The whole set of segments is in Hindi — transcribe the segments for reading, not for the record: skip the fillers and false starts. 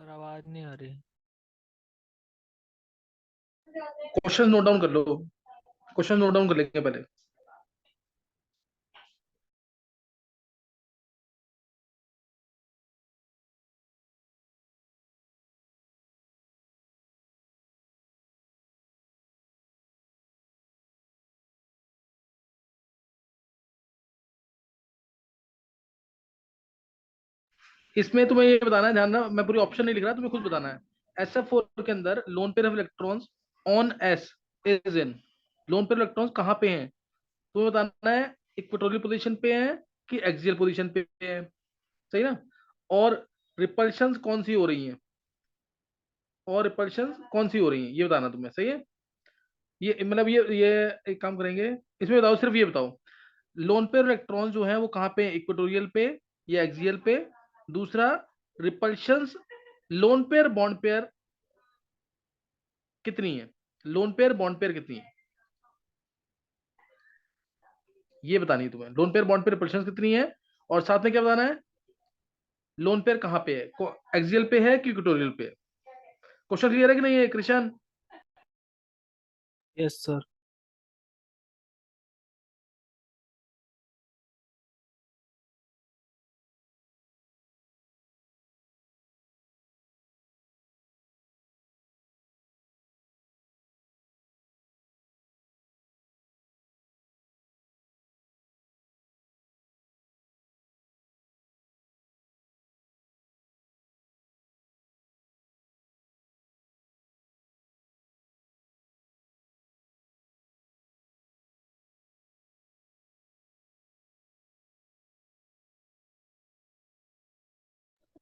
सर आवाज नहीं आ रही। क्वेश्चन नोट डाउन कर लो। क्वेश्चन नोट डाउन कर लेंगे पहले। इसमें तुम्हें ये बताना है, ध्यान रखना, मैं पूरी ऑप्शन नहीं लिख रहा, तुम्हें खुद बताना है। SF4 के अंदर lone pair of electrons on S is in, lone pair electrons कहाँ पे हैं, तुम्हें बताना है। इक्वेटोरियल पोजीशन पे है कि एक्सियल पोजीशन पे है, सही ना। और रिपल्शन कौन सी हो रही हैं, और रिपल्शन कौन सी हो रही हैं, ये बताना तुम्हें, सही है। ये मतलब ये एक काम करेंगे। इसमें बताओ, सिर्फ ये बताओ, लोन पेयर इलेक्ट्रॉन जो है वो कहाँ पे, इक्वेटोरियल पे या एक्सियल पे। दूसरा, repulsions lone pair bond pair कितनी है, लोन पेयर बॉन्ड पेयर कितनी है, ये बतानी है तुम्हें। Lone pair bond pair repulsions कितनी है, और साथ में क्या बताना है, लोन पेयर कहाँ पे है, एक्सियल पे है कि इक्वेटोरियल पे है। क्वेश्चन क्लियर है कि नहीं है कृष्ण? Yes sir.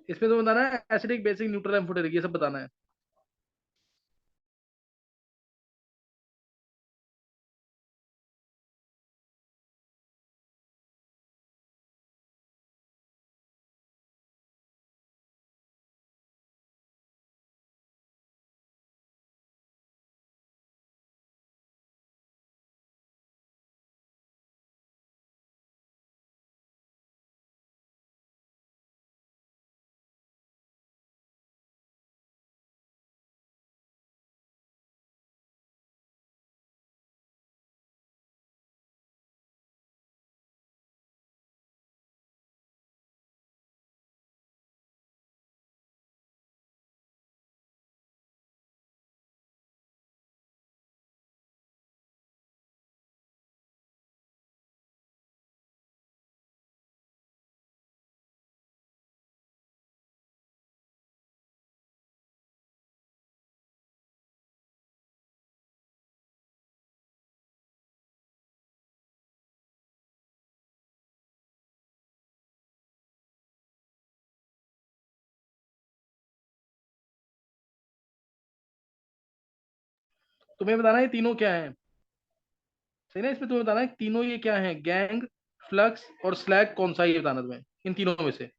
इसमें तो बताना है एसिडिक बेसिक न्यूट्रल एम्फोटेरिक, ये सब बताना है। तुम्हें बताना है ये तीनों क्या है, सही ना। इसमें तुम्हें बताना है तीनों ये क्या है, गैंग, फ्लक्स और स्लैग कौन सा है, ये बताना तुम्हें इन तीनों में से।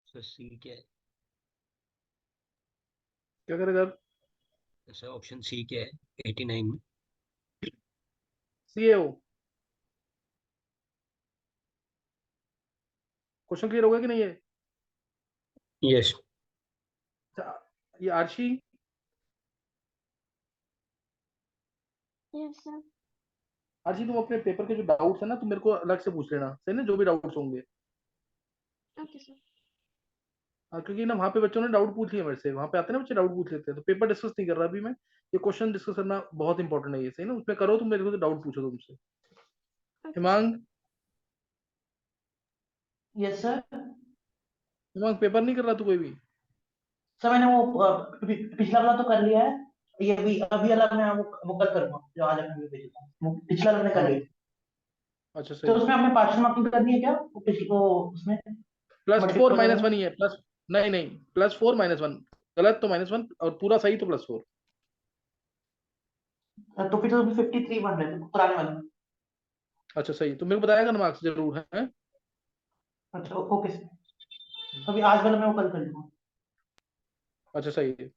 सर सी क्या है? क्या करेगा? सर ऑप्शन सी क्या है 89 में? सीएओ। क्वेश्चन क्लियर हो गया कि नहीं है? यस। अच्छा, ये आरशी। Yes sir. आरशी, तुम अपने पेपर के जो डाउट्स है ना, तुम मेरे को अलग से पूछ लेना, सही ना, जो भी डाउट्स होंगे। Okay sir. हाँ, क्योंकि ना वहाँ पे बच्चों ने डाउट पूछ लिए मेरे से, वहाँ पे आते हैं ना बच्चे डाउट पूछ लेते हैं, तो पेपर डिस्कस नहीं कर रहा अभी मैं। ये क्वेश्चन डिस्कस करना बहुत इंपॉर्टेंट है, ये सही ना, उसमें करो तुम मेरे को, तो डाउट पूछो तुमसे। Okay sir. Himang. Yes sir. Himang, paper नहीं कर रहा तू कोई भी? सर मैंने वो पिछला वाला तो कर लिया है। ये अभी अभी वाला मैं वो कल करूंगा, जो आज आपने भेजा था वो पिछला मैंने कर हाँ। लिया। अच्छा, तो सही। उसमें आपने पार्शियल मार्किंग करनी है क्या, वो पिछले वो उसमें +4 मल्टीपल -1 में। ही है, प्लस। नहीं नहीं, +4 -1। गलत तो -1, और पूरा सही तो +4। तो फिर तो 53 बन रहे थे पुराने वाले में। अच्छा, सही, तो मेरे को बताएगा ना मार्क्स जरूर है। अच्छा ओके सर। अभी आज वाला मैं वो कल कर लूंगा। अच्छा, सही है।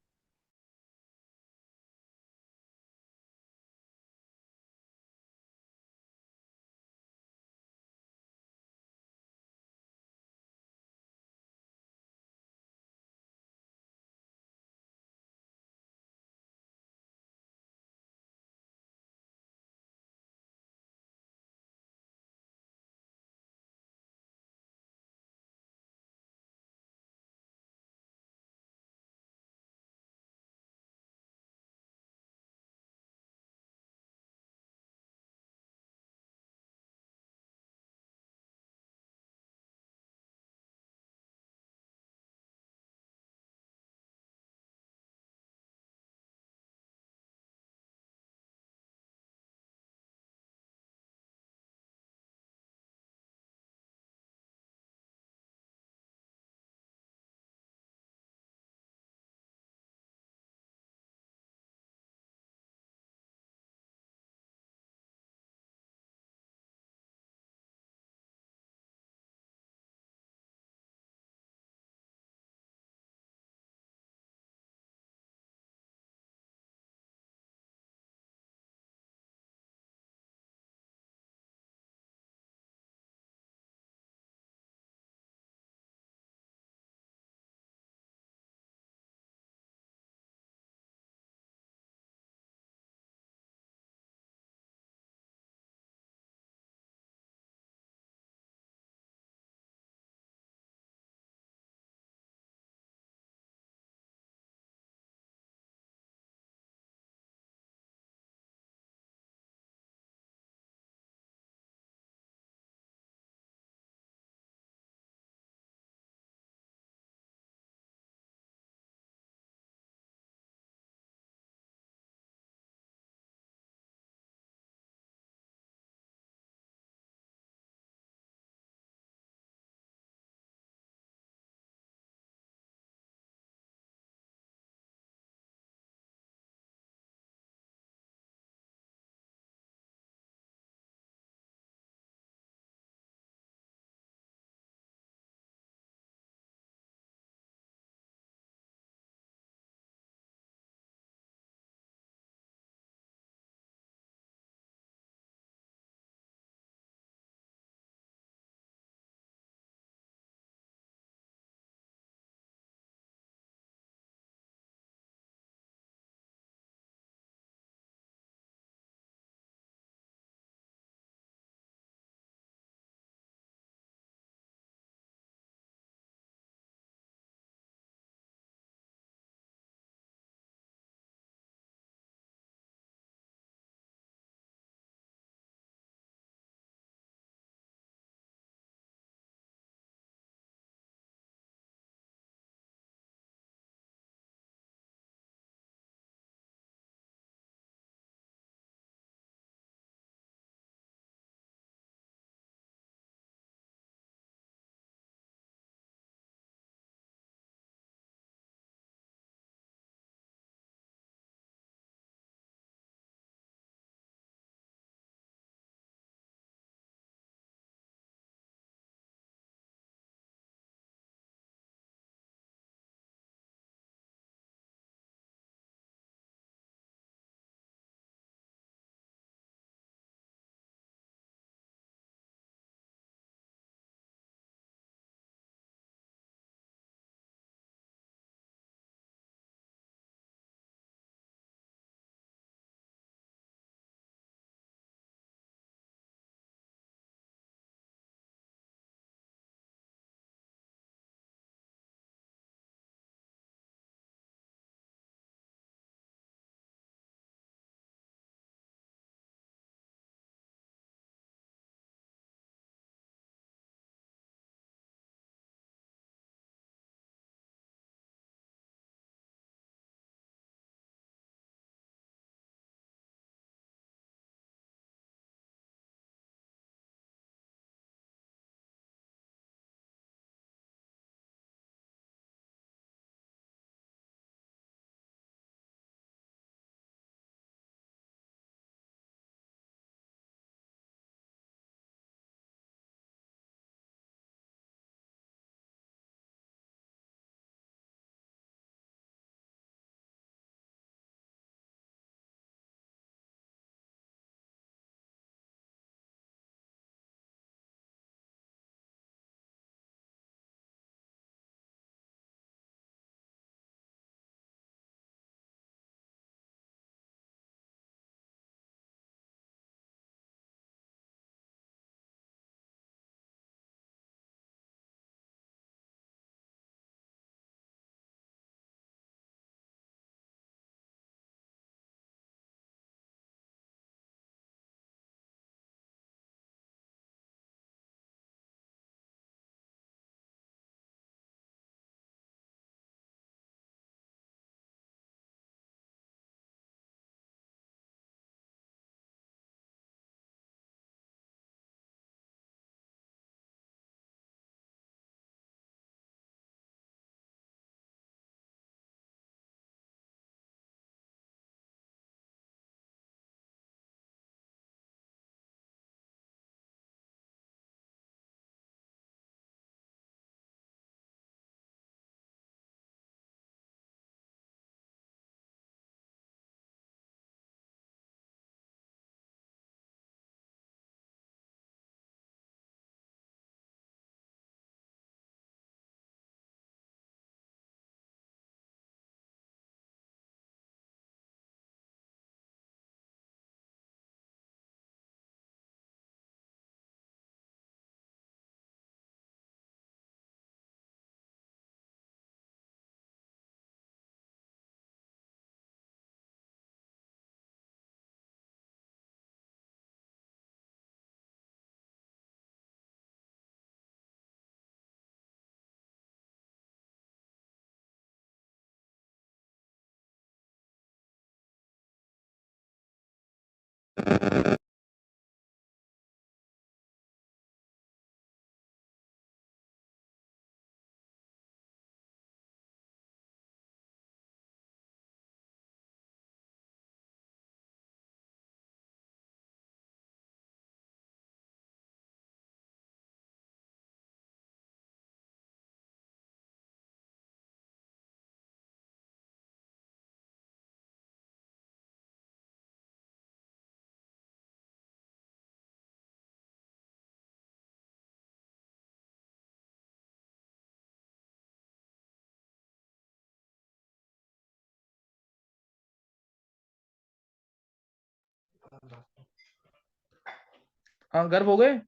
हाँ गर्व हो गए।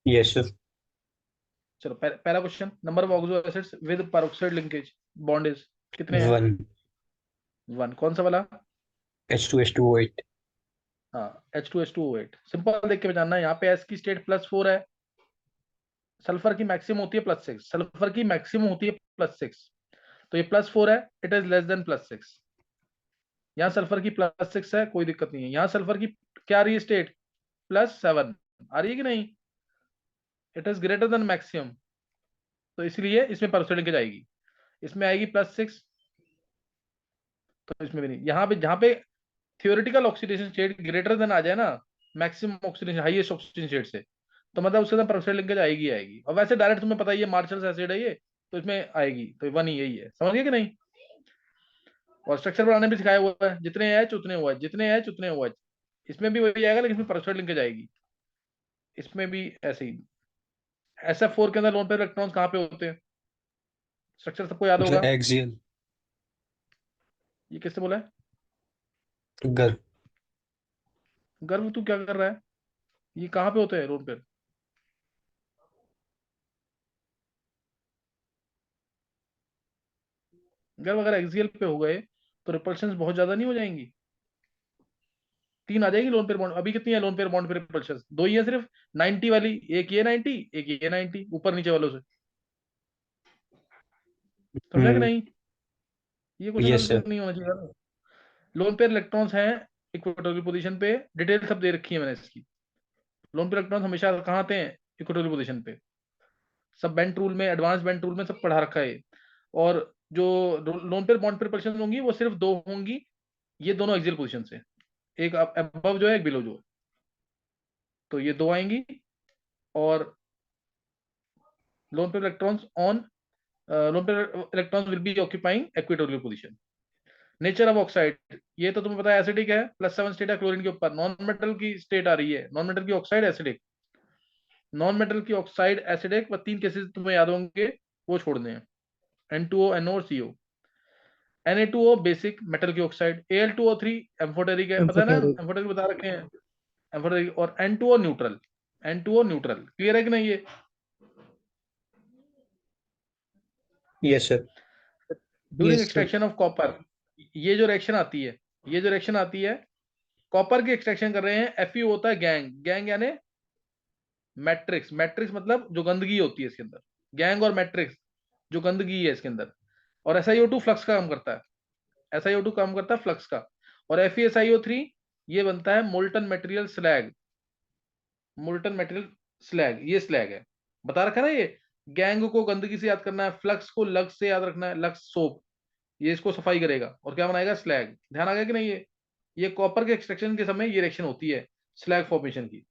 Yes sir. चलो पहला question, number of oxo acids with peroxide linkage bond is, कितने हैं? 1 वन। कौन सा वाला? H2S2O8। हाँ H2S2O8। सिंपल देख के जानना है, यहाँ पे S की स्टेट +4 है, सल्फर की मैक्सिमम होती है +6, सल्फर की मैक्सिमम होती है +6, तो ये +4 है, इट इज लेस देन +6। यहाँ सल्फर की +6 है, कोई दिक्कत नहीं है। यहाँ सल्फर की क्या आ रही है स्टेट? +7 आ रही है कि नहीं? It is greater than maximum, तो इसलिए इसमें परसेंटेज आएगी, इसमें आएगी +6, तो इसमें भी नहीं। यहाँ पे जहाँ पे theoretical oxidation state greater than आ जाए ना maximum oxidation highest oxidation state से, तो मतलब उसके साथ परसेंट लिंकेज आएगी आएगी। और वैसे डायरेक्ट तुम्हें पता ही है मार्शल्स एसिड है ये, तो इसमें आएगी, तो वन ही यही है, समझ गए कि नहीं? और स्ट्रक्चर बनाने भी सिखाया हुआ है, जितने एच उतने ओ एच, जितने एच उतने ओ एच, इसमें भी वही आएगा, लेकिन इसमें परसेंट लिंकेज आएगी, इसमें भी ऐसे ही। SF4 के अंदर लोन पेयर इलेक्ट्रॉन्स कहाँ पे होते हैं? स्ट्रक्चर सबको याद होगा। एक्सियल। ये किससे बोला है? गर्व। गर्व तू क्या कर रहा है? ये कहाँ पे होते हैं लोन पेयर? गर्व अगर एक्सियल पे हो गए तो रिपल्शन बहुत ज्यादा नहीं हो जाएंगी? 3 आ जाएगी लोन पेयर बॉन्ड। अभी कितनी है लोन पेयर बॉन्ड पे रिपल्शन? 2 ही है सिर्फ, 90 वाली, एक ये 90, एक ये 90, ऊपर नीचे वालों से। समझा कि नहीं? ये क्वेश्चन यस अभी सर। तक नहीं होना चाहिए। लोन पेयर इलेक्ट्रॉन्स हैं इक्वेटोरियल पोजीशन पे, डिटेल सब दे रखी है मैंने इसकी। लोन पेयर इलेक्ट्रॉन्स हमेशा कहाँ आते हैं? इक्वेटोरियल पोजीशन पे। सब बेंट रूल में, एडवांस बेंट रूल में सब पढ़ा रखा है। और जो लोन पेयर बॉन्ड पे रिपल्शन होंगी वो सिर्फ 2 होंगी, ये दोनों एक्सियल पोजीशन से, एक अबव जो है, एक बिलो जो है, तो ये 2 आएंगी। और lone pair electrons on lone pair electrons will be occupying equatorial position. Nature of oxide, ये तो तुम्हें पता है, एसिडिक है, +7 स्टेट है क्लोरीन के ऊपर, नॉन मेटल की स्टेट आ रही है, नॉन मेटल की ऑक्साइड एसिडिक, नॉन मेटल की ऑक्साइड एसिडिक, व 3 केसेस तुम्हें याद होंगे, वो छोड़ने हैं, N2O, NO और CO। Na2O बेसिक मेटल की ऑक्साइड, Al2O3 एम्फोटेरिक है, पता है ना, एम्फोटेरिक। एम्फोटेरिक बता रखे हैं, एम्फोटेरिक। और N2O neutral, N2O neutral, clear है कि नहीं? ये yes sir. During yes sir. Extraction of copper, ये जो रिएक्शन आती है, ये जो रिएक्शन आती है, कॉपर की एक्सट्रैक्शन कर रहे हैं, Fe होता है गैंग, गैंग यानी मैट्रिक्स, मैट्रिक्स मतलब जो गंदगी होती है इसके अंदर, गैंग और मैट्रिक्स जो गंदगी है इसके अंदर। और SiO2 फ्लक्स का काम करता है, SiO2 काम करता है फ्लक्स का। और FeSiO3 ये बनता है molten material slag, molten material slag, ये स्लैग है, बता रखा है ना ये। गैंग को गंदगी से याद करना है, फ्लक्स को लक्स से याद रखना है, लक्स सोप, ये इसको सफाई करेगा और क्या बनाएगा? स्लैग। ध्यान आ गया कि नहीं? ये कॉपर के एक्सट्रैक्शन के समय ये रिएक्शन होती है स्लैग फॉर्मेशन की,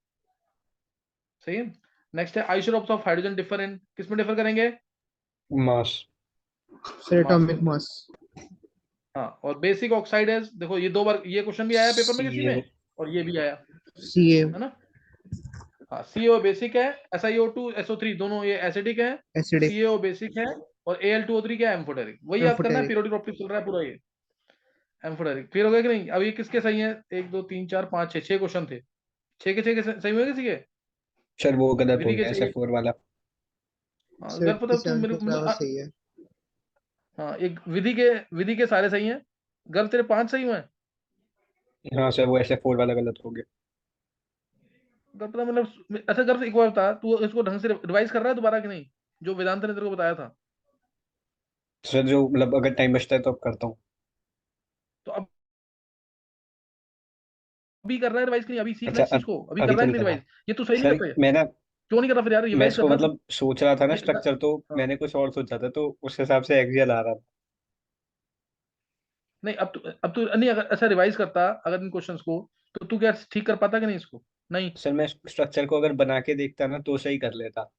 सही है। नेक्स्ट है isotopes of hydrogen differ in, किस में डिफर करेंगे? मास। सर मास एटॉमिक में। मास। हाँ, और बेसिक ऑक्साइड है, देखो ये 2 बार ये क्वेश्चन भी आया पेपर में किसी CO। में, और ये भी आया Ca। है ना। हाँ CO बेसिक है, SiO2 SO3 दोनों ये एसिडिक है, एसिडिक। CaO बेसिक है, और Al2O3 क्या है? एम्फोटेरिक। वही याद करना है, एम्फोटेरिक। पीरियोडिक प्रॉपर्टी चल रहा है पूरा ये, एम्फोटेरिक। क्लियर हो गया कि नहीं? अब ये किसके सही है? 1 2 3 4 5 6, 6 क्वेश्चन थे, 6 के 6 के सही हुए किसी के? सर वो गलत हो विधि के गया चाहिए। SF4 वाला। हाँ सर अगर पता तू 87 मेरे के को बराबर सही है। हाँ एक विधि के सारे सही हैं, गर्व तेरे 5 सही हुए हैं। हाँ सर वो SF4 वाला गलत हो गया। गर्व पता मतलब, अच्छा गर्व एक बार बता, तू इसको ढंग से रिवाइज कर रहा है दोबारा कि नहीं, जो वेदांत ने तेरे को बताया था? सर जो मतलब अगर टाइम बचता है तो अब करता हूँ। तो अब अभी कर रहा है रिवाइज कि नहीं? अभी सीख रहा अच्छा है इस चीज अब को, अभी कर अभी रहा तो है कि नहीं नहीं कर रहा। रिवाइज? ये तू सही नहीं सर कर रहा है, मैं ना क्यों नहीं कर रहा फिर यार? मैं रिवाइज इसको करना तू। मतलब सोच रहा था ना ये स्ट्रक्चर, तो हाँ। मैंने कुछ और सोचा था, तो उस हिसाब से एक्सियल आ रहा था। नहीं अब तू नहीं, अगर ऐसा रिवाइज करता अगर इन क्वेश्चंस को, तो तू क्या ठीक कर पाता कि नहीं इसको? नहीं। सर मैं स्ट्रक्चर को अगर बना के देखता ना तो सही कर लेता।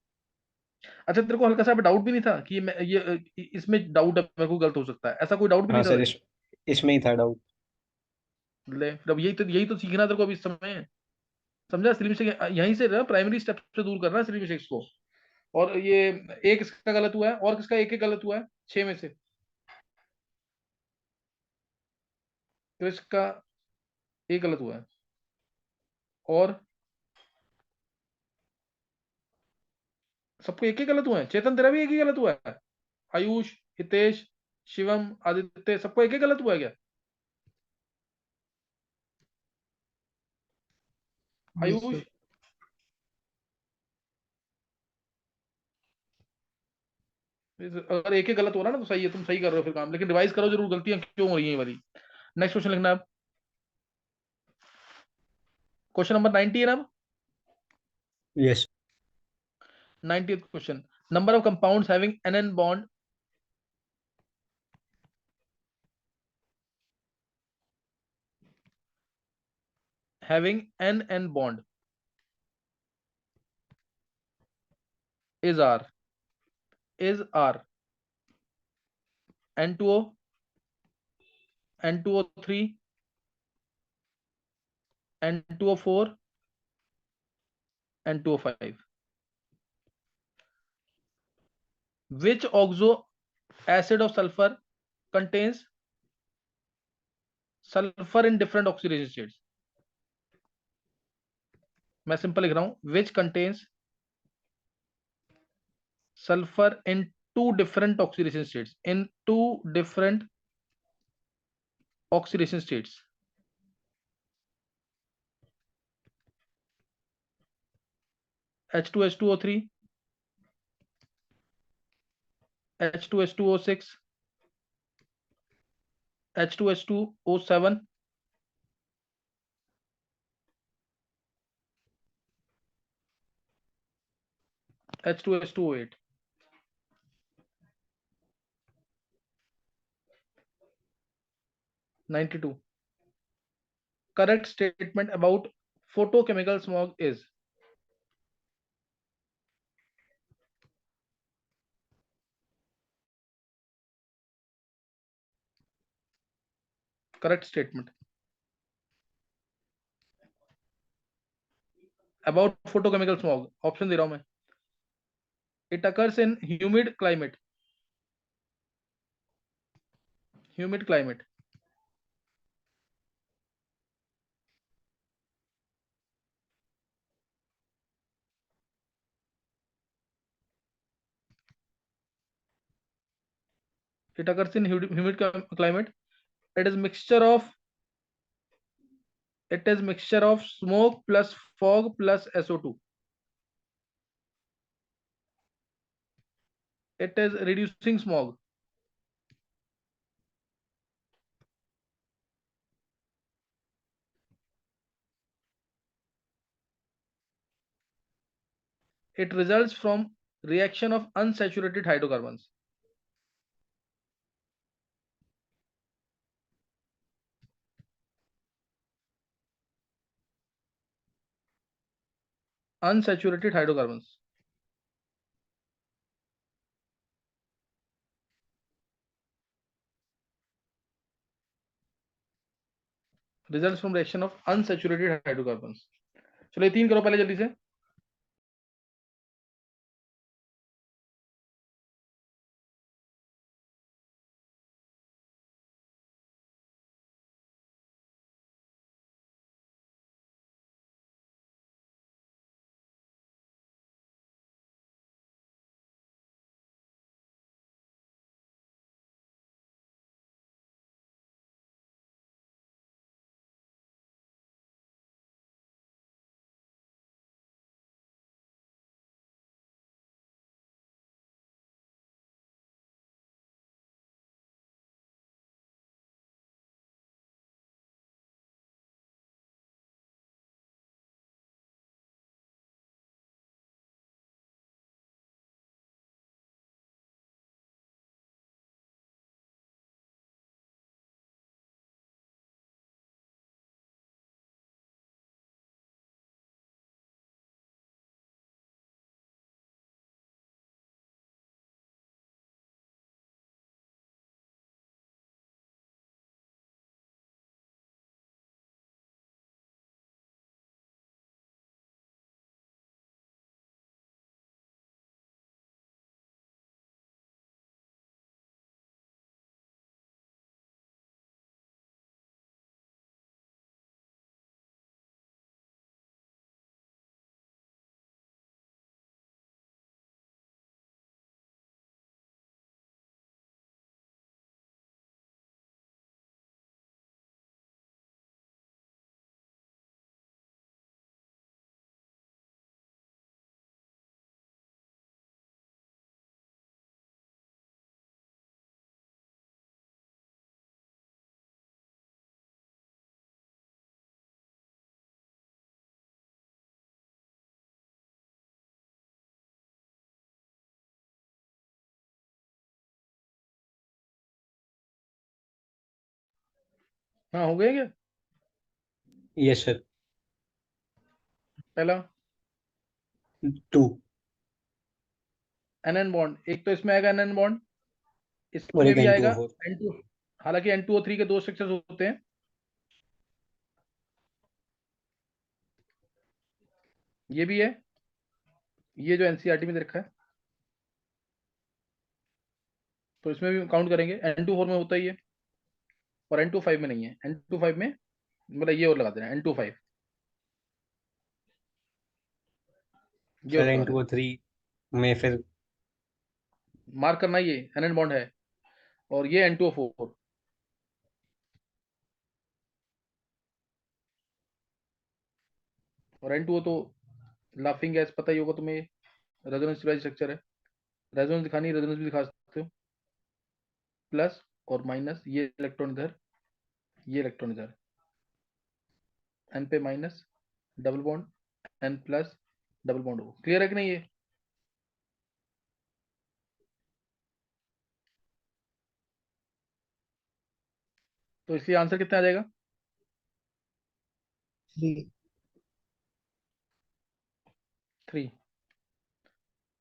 अच्छा तेरे को हल्का सा डाउट भी नहीं था कि मैं ये इसमें डाउट है, मेरे को गलत हो सकता है, ऐसा कोई डाउट भी हाँ नहीं था सर तेरे को? इसमें ही था डाउट। ले फिर अब यही तो सीखना तेरे को अभी इस समय, समझा? सिली मिस्टेक यहीं से ना, प्राइमरी स्टेप से दूर करना है सिली मिस्टेक्स को। और ये एक इसका गलत हुआ है, और किसका एक एक गलत हुआ है 6 में से? तो इसका एक गलत हुआ है। और सबको एक ही गलत हुआ है। चेतन तेरा भी एक ही गलत हुआ है। आयुष, हितेश, शिवम, आदित्य, सबको एक ही गलत हुआ है क्या? Yes Ayush, sir. अगर एक ही गलत हो रहा है ना तो सही है, तुम सही कर रहे हो फिर काम, लेकिन रिवाइज करो जरूर, गलतियां क्यों हो रही हैं ये वाली। नेक्स्ट क्वेश्चन लिखना है। क्वेश्चन नंबर 90 है ना? Yes. 90th question. Number of compounds having an bond having n bond is r N2O, N2O3, N2O4, N2O5. Which oxo acid of sulfur contains sulfur in different oxidation states? मैं सिंपल लिख रहा हूं, which contains sulfur in two different oxidation states, in two different oxidation states. H2H2O3, H2H2O6, H2H2O7, H2H2O8. 92. Correct statement about photochemical smog is? Correct statement about photochemical smog. Option दे रहा हूं मैं. It occurs in humid climate. Humid climate. It occurs in humid climate. It is mixture of smoke plus fog plus SO2. It is reducing smog. It results from reaction of unsaturated hydrocarbons. Unsaturated hydrocarbons. Results from reaction of unsaturated hydrocarbons. चलो ये 3 करो पहले जल्दी से. हाँ हो गए क्या? Yes sir. पहला 2 एन बॉन्ड, एक तो इसमें आएगा एन बॉन्ड, और इसमें एक भी आएगा N2O4। N2, हालांकि N2O3 के दो स्ट्रक्चर्स होते हैं। ये भी है, ये जो एनसीईआरटी में दे रखा है, तो इसमें भी काउंट करेंगे। N24 में होता ही है और N25 में नहीं है। N25 में मतलब ये और लगा देना N25, ये और सर लगा देना, N2O3 में फिर मार्क करना, ये एन बॉन्ड है और ये N2O4। और N2O तो लाफिंग गैस पता ही होगा तुम्हें, रेजोनेंस स्ट्रक्चर है। रेजोनेंस दिखानी, रेजोनेंस भी दिखा सकते हो, प्लस और माइनस, ये इलेक्ट्रॉन इधर, ये इलेक्ट्रॉन इधर, एन पे minus, double bond, N plus, double bond हो। क्लियर है कि नहीं ये? तो इसलिए आंसर कितना आ जाएगा? 3। 3,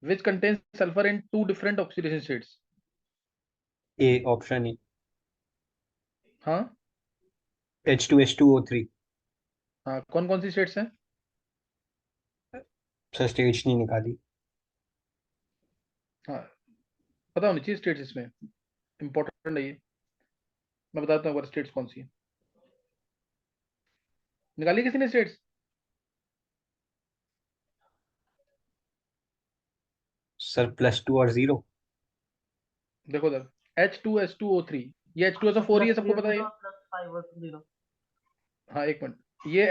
which contains sulfur in two different oxidation states। A option A, हाँ H2H2O3। हाँ, कौन कौन सी स्टेट्स हैं? सर स्टेज नहीं निकाली। हाँ, पता होनी चाहिए स्टेट्स, इसमें इंपॉर्टेंट है ये। मैं बताता हूँ स्टेट्स कौन सी है। निकाली किसी ने स्टेट्स? सर +2 और 0। देखो उधर, H2S2O3, ये H2SO4 ही है, सबको पता है ये। +5 और 0। हाँ एक मिनट, ये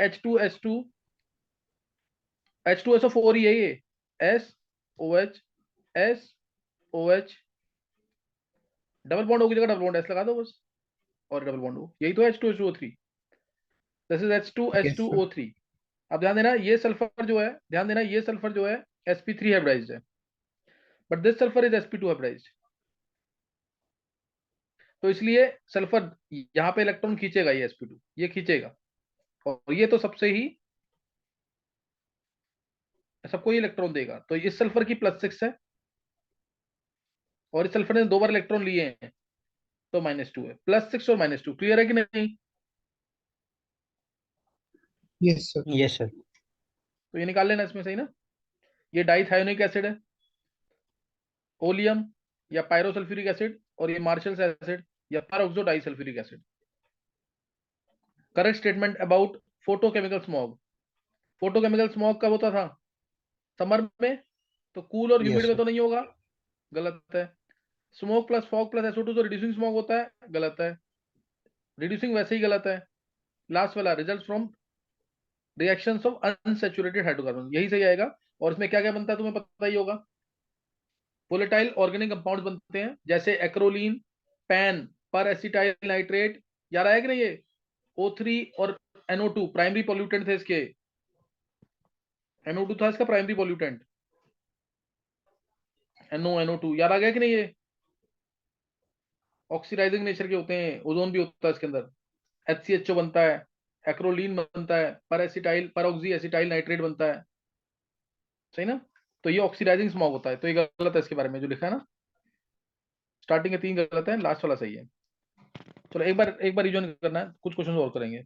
H2SO4 ही है ये, SOH SOH, डबल बॉन्ड होगी जगह डबल बॉन्ड एस लगा दो बस, और डबल बॉन्ड हो, यही तो H2SO3। This is yes sir. H2S2O3। अब ध्यान देना, ये सल्फर जो है, ध्यान देना ये सल्फर जो है sp3 हाइब्रिडाइज्ड है, but this sulphur is sp2 hybridised. तो इसलिए सल्फर यहाँ पे इलेक्ट्रॉन खींचेगा, ये sp2 ये खींचेगा, और ये तो सबसे ही, सबको ही इलेक्ट्रॉन देगा। तो इस सल्फर की +6 है, और इस सल्फर ने 2 बार इलेक्ट्रॉन लिए हैं, तो -2 है। +6 और -2 क्लियर है कि नहीं? Yes sir. Yes sir. तो ये निकाल लेना इसमें, सही ना? ये डाइथायोनिक एसिड है, ओलियम या पायरोसल्फ्यूरिक एसिड, और ये मार्शल्स एसिड या peroxo disulphuric acid. Correct statement about photochemical smog. Photochemical smog कब होता था? समर में, तो कूल और ह्यूमिड यस में सर। तो नहीं होगा, गलत है। Smoke plus fog plus SO2 तो रिड्यूसिंग स्मॉग होता है, गलत है। रिड्यूसिंग वैसे ही गलत है। लास्ट वाला, result from reactions of unsaturated hydrocarbon, यही सही आएगा। और इसमें क्या क्या बनता है तुम्हें पता ही होगा। वोलेटाइल ऑर्गेनिक कंपाउंड्स बनते हैं, जैसे एक्रोलीन, पैन, पर एसिटाइल नाइट्रेट, याद आया कि नहीं ये? O3 और NO2 प्राइमरी पॉल्यूटेंट थे इसके, NO2 था इसका प्राइमरी पॉल्यूटेंट, NO2 याद आ गया कि नहीं ये? ऑक्सीडाइजिंग नेचर के होते हैं, ओजोन भी होता है इसके अंदर, HCHO बनता है, एक्रोलीन बनता है, पर एसिटाइल परऑक्सी एसिटाइल नाइट्रेट बनता है, सही ना? तो ये ऑक्सीडाइजिंग स्मॉग होता है। तो ये गलत है इसके बारे में जो लिखा है ना, स्टार्टिंग के 3 गलत है, लास्ट वाला सही है। चलो एक बार रिवीजन करना है, कुछ क्वेश्चन और करेंगे।